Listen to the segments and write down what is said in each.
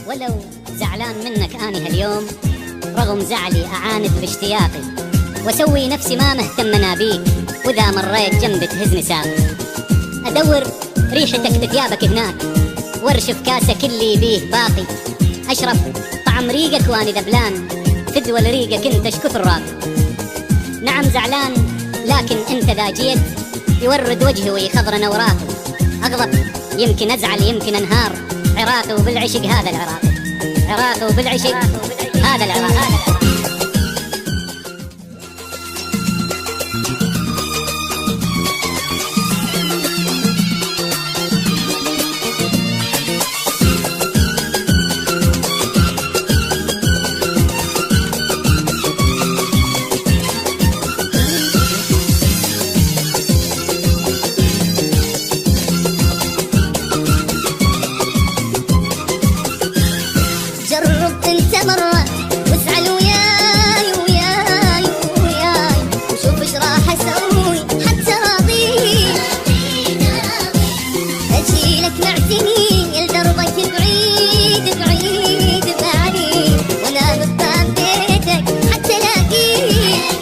ولو زعلان منك أنا هاليوم، رغم زعلي أعاند باشتياقي واسوي نفسي ما مهتم بيك، واذا مريت جنبي تهزني ساقي. ادور ريحتك بثيابك هناك، وارشف كاسك اللي بيه باقي، اشرب طعم ريقك واني ذبلان، فدوى لريقك انت شكثر راقي. نعم زعلان لكن انت ذا جيت، يورد وجهي ويخضرن اوراقي. اغضب يمكن ازعل يمكن انهار، عراقي وبالعشق هذا العراقي، عراقي وبالعشق هذا العراقي. جرب انت مرة واسعل وياي وياي وياي، وشوف ايش راح اسوي حتى راضيك. اجيلك معتني لدربك بعيد بعيد بعيد، وانا بباب بيتك حتى الاقيك.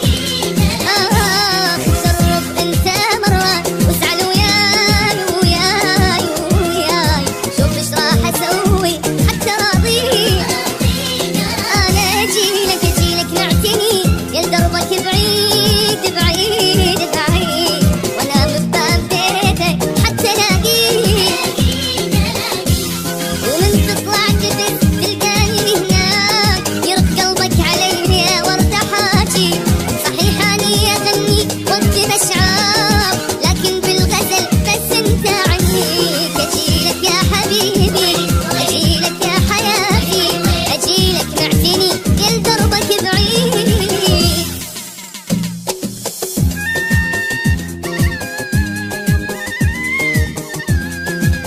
جرب انت مرة واسعل وياي وياي وياي، شوف ايش راح اسوي حتى راضيك. دربك بعيد بعيد بعيد، وانا بباب بيتك حتى الاقيك. ومن تطلع جبت تلقاني هناك، يرق قلبك علي وارتاح اجي. صحيح اني اغني واكتب اشعار، لكن بالغزل بس انت عنيك. اجيلك يا حبيبي اجيلك يا حياتي، اجيلك معتني لدربك بعيد.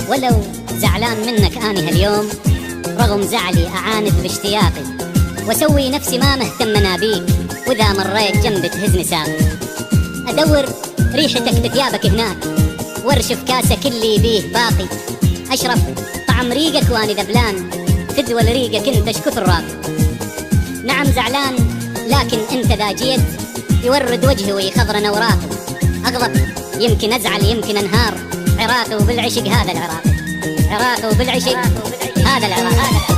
ولو زعلان منك أنا هاليوم، رغم زعلي أعاند باشتياقي واسوي نفسي ما مهتم بيك، واذا مريت جنبي تهزني ساقي. ادور ريحتك بثيابك هناك، وارشف كاسك اللي بيه باقي، اشرب طعم ريقك واني ذبلان، فدوى لريقك انت شكثر راقي. نعم زعلان لكن انت ذا جيت، يورد وجهي ويخضرن اوراقي. اغضب يمكن ازعل يمكن انهار، عراقي وبالعشق هذا العراقي، عراقي وبالعشق هذا العراقي.